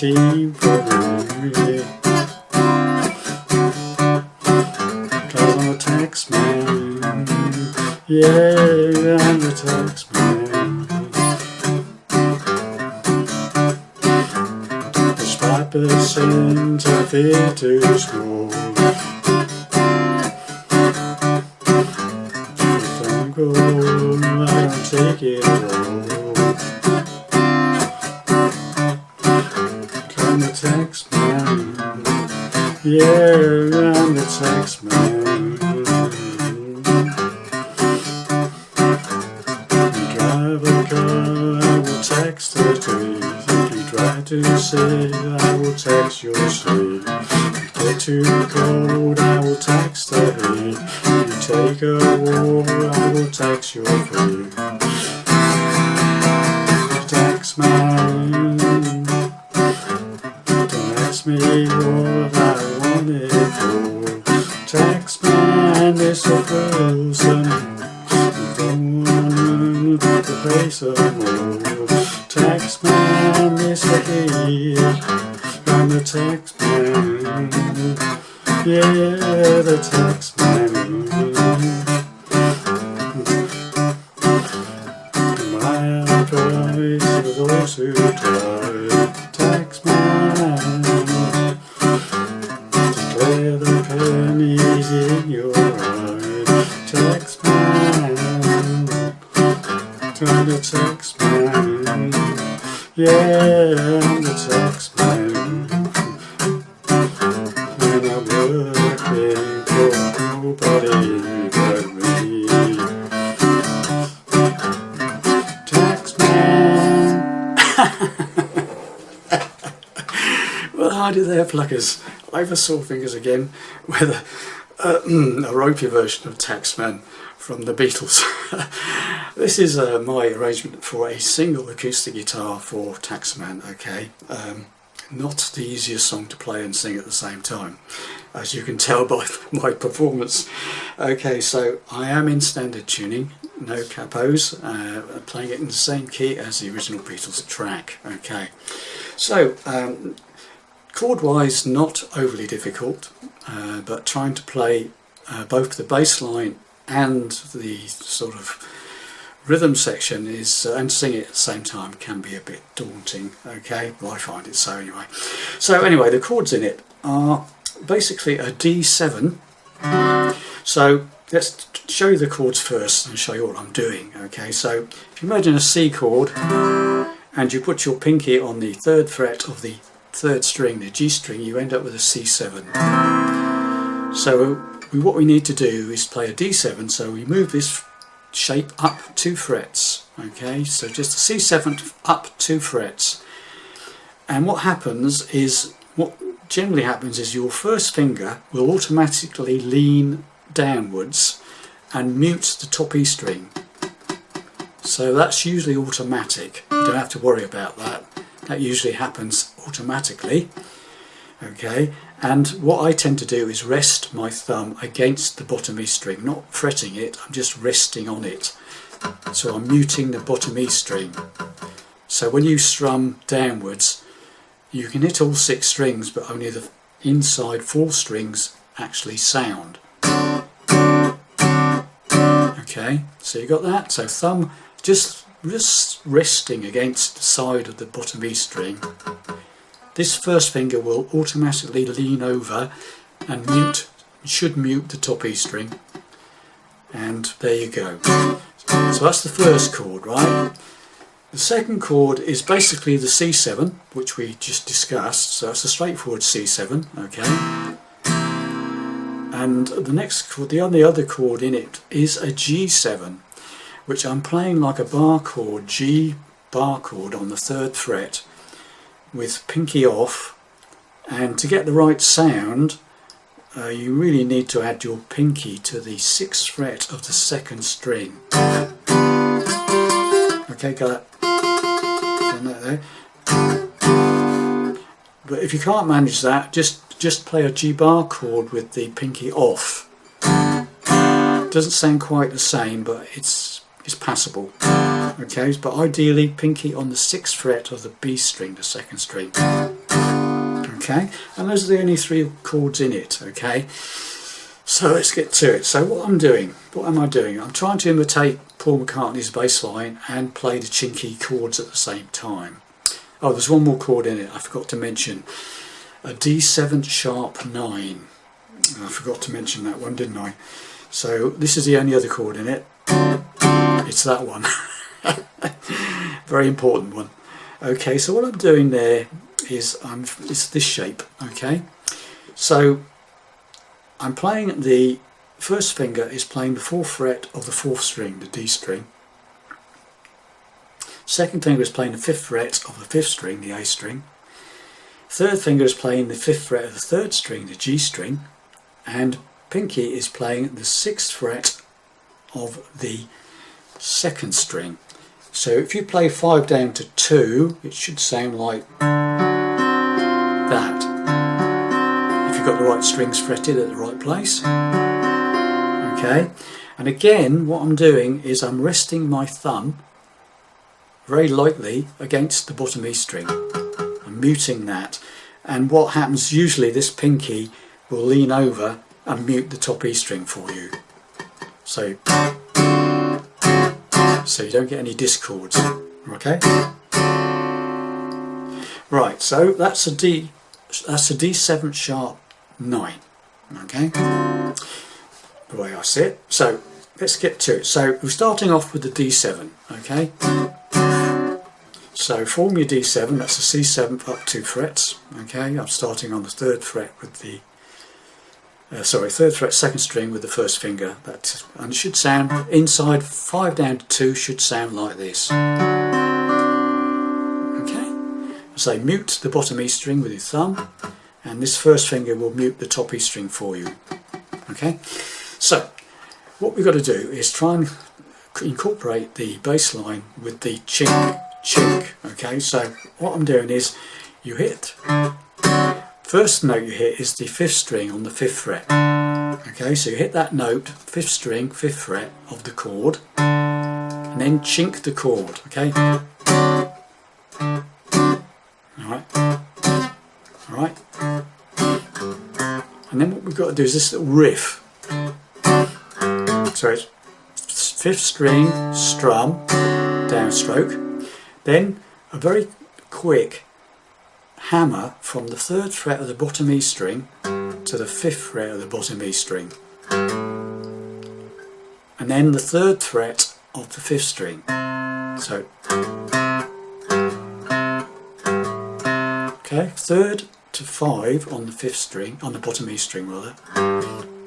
team for me. 'Cause I'm a Taxman. Yeah, I'm the Taxman. There's 5% of it to school. If I'm going, I don't take it all. I'm the Taxman. Yeah, I'm the Taxman. You drive a car, I will tax the trees. If you try to save, I will tax your sleep. If you get too cold, I will tax the heat. If you take a war, I will tax your food. Taxman, don't ask me what I want it for. Taxman is a person. You don't want to pay some more. Taxman is a kid. I'm the Taxman. Yeah, the Taxman. My price for those who try. Taxman. Declare the pennies in your eye. Taxman. I'm the Taxman. Yeah, I'm the Taxman. And I'm working for nobody but me. Taxman. Well, howdy there, pluckers. Over sore fingers again with a ropey version of Taxman from the Beatles. This is my arrangement for a single acoustic guitar for Taxman, okay? Not the easiest song to play and sing at the same time, as you can tell by my performance. Okay, so I am in standard tuning, no capos, playing it in the same key as the original Beatles track, okay? So, chord-wise, not overly difficult, but trying to play both the bass line and the sort of rhythm section is and sing it at the same time can be a bit daunting, okay? Well, I find it so anyway. So anyway, the chords in it are basically a D7. So let's show you the chords first and show you what I'm doing, okay? So if you imagine a C chord and you put your pinky on the 3rd fret of the 3rd string, the G string, you end up with a C7. So what we need to do is play a D7, so we move this shape up 2 frets, okay? So just a C7 up 2 frets. And what generally happens is your first finger will automatically lean downwards and mute the top E string. So that's usually automatic. You don't have to worry about that. That usually happens automatically, okay? And what I tend to do is rest my thumb against the bottom E string, not fretting it, I'm just resting on it. So I'm muting the bottom E string. So when you strum downwards, you can hit all 6 strings, but only the inside 4 strings actually sound. Okay, so you got that? So thumb just resting against the side of the bottom E string. This first finger will automatically lean over and should mute the top E string. And there you go. So that's the first chord, right? The second chord is basically the C7, which we just discussed. So it's a straightforward C7, okay? And the next chord, the only other chord in it, is a G7, which I'm playing like a bar chord, G bar chord on the 3rd fret, with pinky off. And to get the right sound, you really need to add your pinky to the 6th fret of the 2nd string. Okay, got that there. But if you can't manage that, just play a G bar chord with the pinky off. Doesn't sound quite the same, but it's passable. Okay, but ideally pinky on the 6th fret of the B string, the 2nd string. Okay, and those are the only 3 chords in it. Okay, so let's get to it. So what am I doing? I'm trying to imitate Paul McCartney's bass line and play the chinky chords at the same time. Oh, there's one more chord in it I forgot to mention. A D7 sharp 9. I forgot to mention that one, didn't I? So this is the only other chord in it. It's that one. Very important one. Okay, so what I'm doing there is it's this shape. Okay, so I'm playing the first finger is playing the 4th fret of the 4th string, the D string. Second finger is playing the 5th fret of the 5th string, the A string. Third finger is playing the 5th fret of the 3rd string, the G string. And pinky is playing the 6th fret of the 2nd string. So if you play 5 down to 2, it should sound like that. If you've got the right strings fretted at the right place. Okay, and again what I'm doing is I'm resting my thumb very lightly against the bottom E string. I'm muting that, and what happens usually, this pinky will lean over and mute the top E string for you. So you don't get any discords. Okay? Right, so that's a D7 sharp 9. Okay? The way I see it. So let's get to it. So we're starting off with the D7. Okay? So form your D7, that's a C7 up 2 frets. Okay, I'm starting on the 3rd fret with the 3rd fret 2nd string with the 1st finger. And it should sound inside 5 down to 2 should sound like this. Okay, so mute the bottom E string with your thumb, and this 1st finger will mute the top E string for you. Okay, so what we've got to do is try and incorporate the bass line with the chink. Okay, so what I'm doing is you hit, first note you hit is the 5th string on the 5th fret. Okay, so you hit that note, 5th string, 5th fret of the chord, and then chink the chord. Okay, alright, and then what we've got to do is this little riff. So it's 5th string, strum, downstroke. Then a very quick hammer from the 3rd fret of the bottom E string to the 5th fret of the bottom E string. And then the 3rd fret of the 5th string. So, okay, 3rd to 5 on the 5th string, on the bottom E string rather.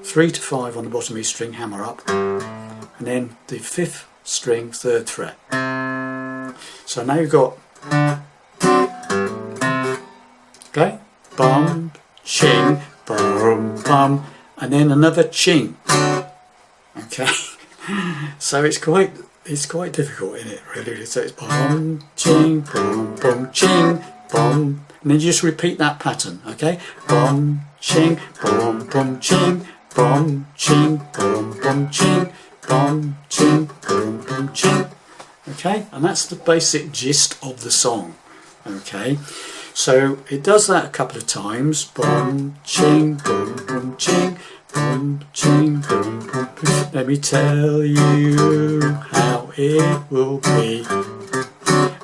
3 to 5 on the bottom E string, hammer up. And then the 5th string, 3rd fret. So now you've got, okay, bum, ching, bum, bum, and then another ching. Okay, so it's quite difficult, isn't it? Really. So it's bum, ching, bum, ching, bum, and then you just repeat that pattern. Okay, bum, ching, bum, ching, bum, ching, bum, ching, bum, ching, bum, ching. Okay, and that's the basic gist of the song. Okay, so it does that a couple of times. Bum, ching, bum, ching, bum, ching, bum. Let me tell you how it will be.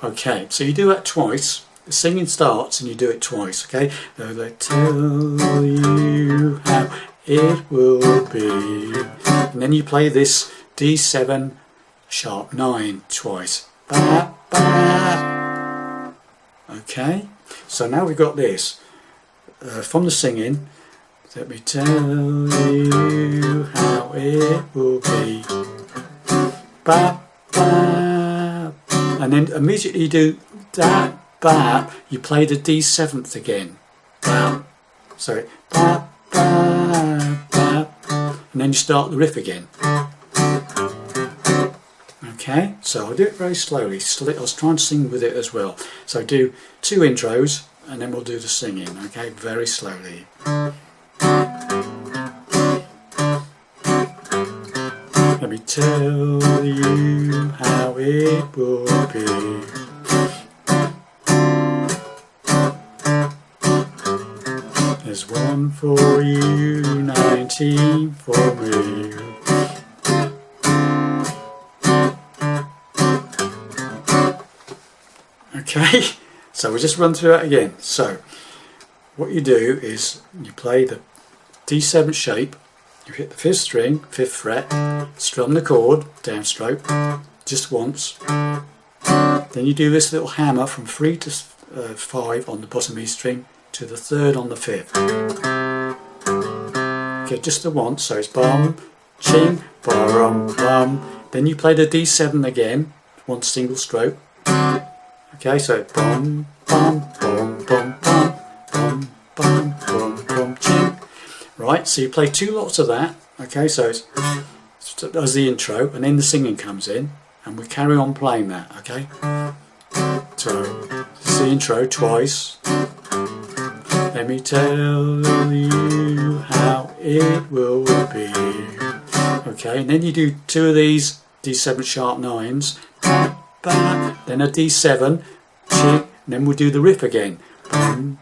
Okay, so you do that twice. The singing starts and you do it twice. Okay, let me tell you how it will be. And then you play this D7 sharp 9 twice. Ba, ba. Okay, so now we've got this from the singing. Let me tell you how it will be. Ba, ba. And then immediately you do that, ba, you play the D7th again. Ba. So ba, ba, ba. And then you start the riff again. Okay, so I'll do it very slowly. I was trying to sing with it as well. So do 2 intros and then we'll do the singing. Okay, very slowly. Let me tell you how it will be. There's one for you, 19 for me. Okay, so we'll just run through that again. So what you do is you play the D7 shape, you hit the 5th string, 5th fret, strum the chord, downstroke, just once. Then you do this little hammer from 3 to 5 on the bottom E string to the 3rd on the 5th. Okay, just the once, so it's bum, ching, bum, bum. Then you play the D7 again, one single stroke. Okay, so bum, bum, bum, bum, bum, bum, bum, bum, bum, ching. Right, so you play 2 lots of that. Okay, so it's as the intro, and then the singing comes in, and we carry on playing that. Okay, so it's the intro twice. Let me tell you how it will be. Okay, and then you do 2 of these D7 sharp 9s, then a D7, and then we'll do the riff again. And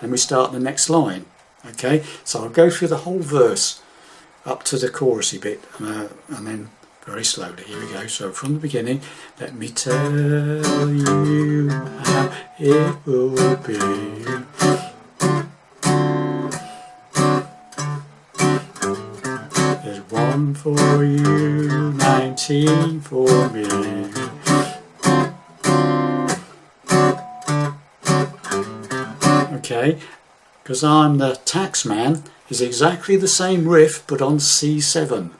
we start the next line. Okay, so I'll go through the whole verse up to the chorusy bit, and then very slowly. Here we go. So from the beginning, let me tell you how it will be. There's one for you, 19 for me. Okay, because I'm the Taxman is exactly the same riff but on C7.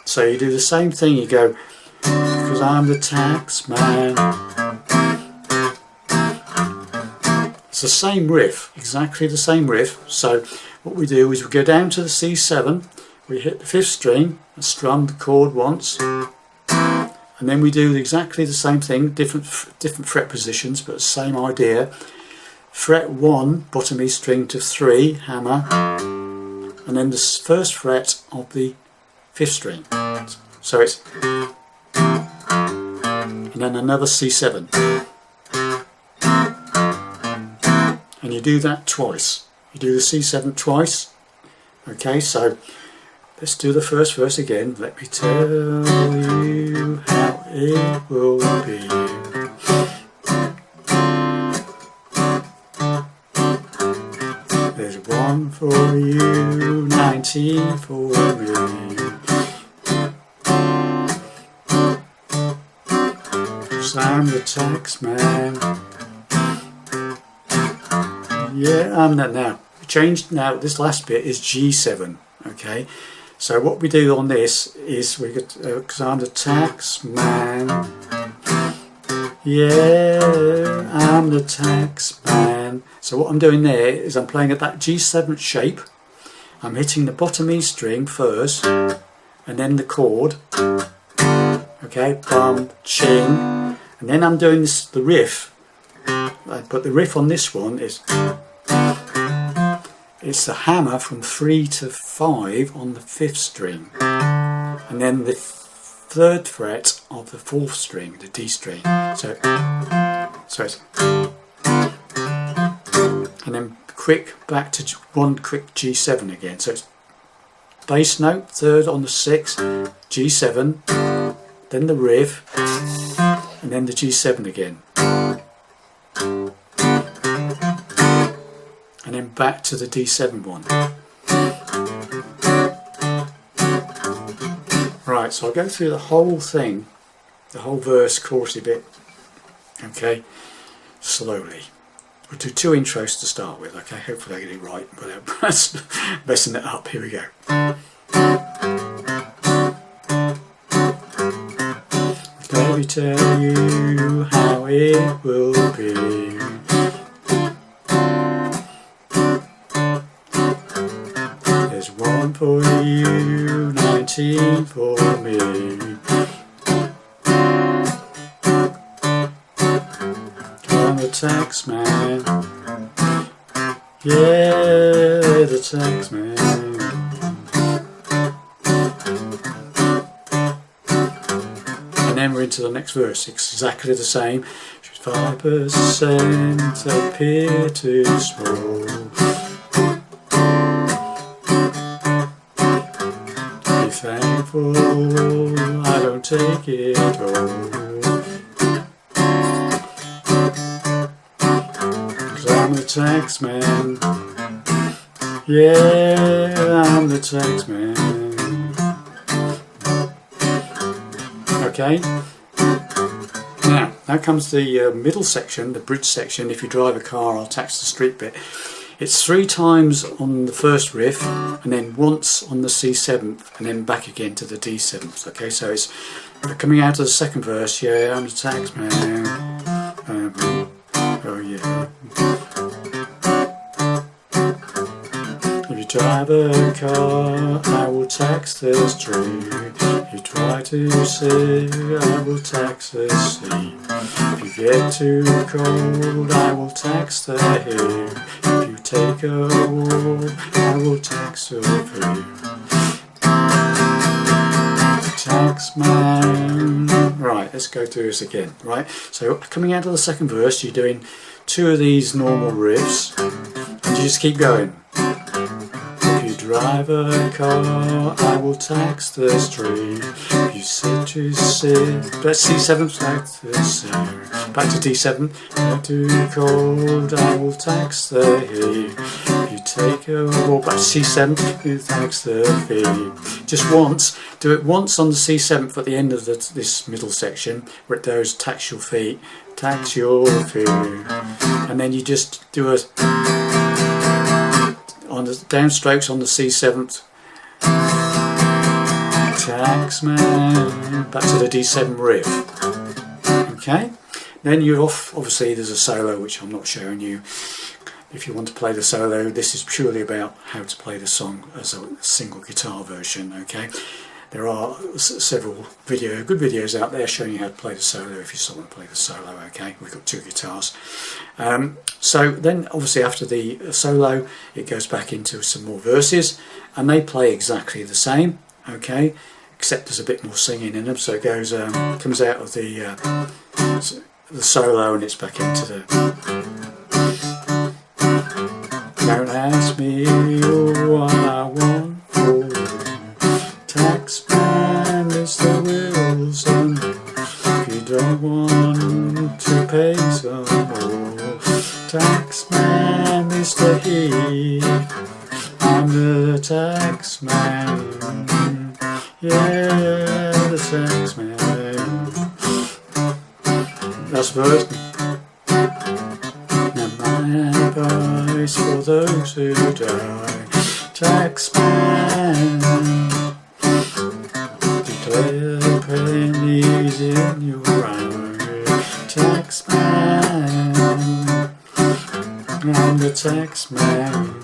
So you do the same thing, you go, because I'm the Taxman. It's the same riff, exactly the same riff. So what we do is we go down to the C7, we hit the 5th string, and strum the chord once, and then we do exactly the same thing, different fret positions, but the same idea. Fret 1, bottom E string to 3, hammer, and then the 1st fret of the 5th string. So it's, and then another C7. And you do that twice. You do the C7 twice. Okay, so let's do the first verse again. Let me tell you how it will be. There's one for you, 19 for me. Cause I'm the Taxman. Yeah, I'm that now. Changed now, this last bit is G7. Okay, so what we do on this is we get, because I'm the Taxman. Yeah, I'm the Taxman. So what I'm doing there is I'm playing at that G7 shape. I'm hitting the bottom E string first, and then the chord. Okay, bum, ching, and then I'm doing this, the riff. But the riff on this one is, it's the hammer from 3 to 5 on the 5th string, and then the 3rd fret of the 4th string, the D string. So it's, and then quick back to one quick G7 again. So it's bass note, 3rd on the 6th, G7, then the riff, and then the G7 again. And then back to the D7 one. Right, so I'll go through the whole thing, the whole verse, chorusy bit, okay, slowly. We'll do 2 intros to start with, okay, hopefully I get it right without messing it up. Here we go. Let me tell you how it will be. There's one for you, 19 for me. I'm the Taxman. Yeah, the Taxman. And then we're into the next verse, exactly the same. 5% appear too small. Be thankful I don't take it all. 'Cause I'm the taxman. Yeah, I'm the taxman. Okay. Now comes the middle section, the bridge section. If you drive a car, I'll tax the street bit. It's 3 times on the first riff, and then once on the C7th, and then back again to the D7th. Okay, so it's coming out of the second verse. Yeah, I'm the taxman. Oh yeah. If you drive a car, I will tax the street. If you try to sing, I will tax the sea. If you get too cold, I will tax the hair. If you take a walk, I will tax your fear. Taxman. Right, let's go through this again. Right, so coming out of the second verse, you're doing 2 of these normal riffs, and you just keep going. If you drive a car, I will tax the street. If you sit to sit, let's C7, back to C, back to D7. If too cold, I will tax the heat. If you take a walk, back to C7, you tax the fee. Just once, do it once on the C7th at the end of this middle section, where it goes tax your feet, tax your feet, and then you just do a on the downstrokes on the C7th, taxman, back to the D7 riff. Okay, then you're off. Obviously there's a solo which I'm not showing you. If you want to play the solo, this is purely about how to play the song as a single guitar version. Okay, there are several good videos out there showing you how to play the solo if you still want to play the solo. Okay, we've got 2 guitars. So then obviously after the solo it goes back into some more verses, and they play exactly the same, okay, except there's a bit more singing in them. So it goes comes out of the solo and it's back into the don't ask me what I want for taxman, Mr. Wilson. If you don't want to pay some more, taxman, Mr. He, I'm the taxman. Yeah, the taxman. That's the verse. Now my advice for those who die, taxman, declare pennies in your eye, taxman. I'm the taxman.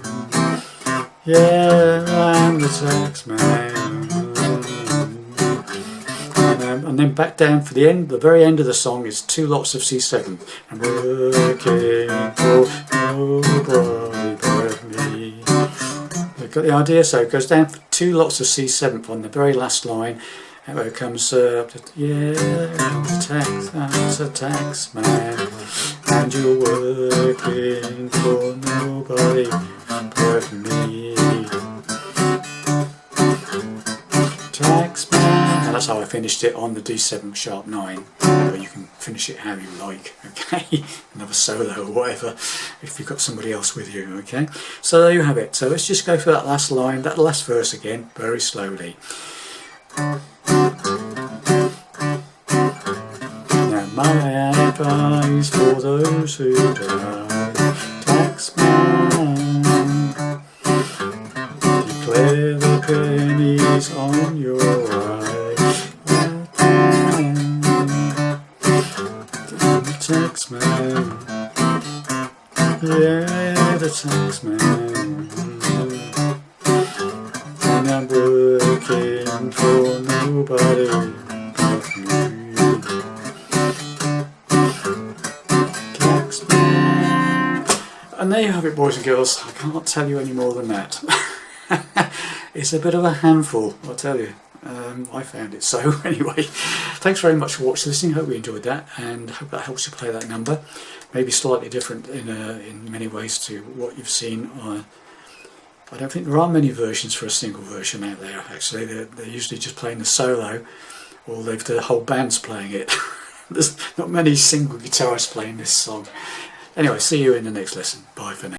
Yeah, I'm the taxman. And then back down for the end, the very end of the song is 2 lots of C7. I'm working for nobody but me. You've got the idea? So it goes down for 2 lots of C7 on the very last line. And where it comes up to, yeah, I'm the taxman, and you're working for nobody but me. Taxman. And that's how I finished it on the D7 sharp 9. But you can finish it how you like, okay? Another solo or whatever, if you've got somebody else with you, okay? So there you have it. So let's just go for that last line, that last verse again, very slowly. Now my advice for those who die, taxman, declare the pennies on your eye, the taxman, yeah, the taxman. And I'm working for nobody but me. Taxman. And there you have it, boys and girls. I can't tell you any more than that. It's a bit of a handful, I'll tell you. I found it so. Anyway, thanks very much for listening. Hope you enjoyed that, and hope that helps you play that number. Maybe slightly different in many ways to what you've seen. I don't think there are many versions for a single version out there. Actually, they're usually just playing the solo, or the whole band's playing it. There's not many single guitarists playing this song. Anyway, see you in the next lesson. Bye for now.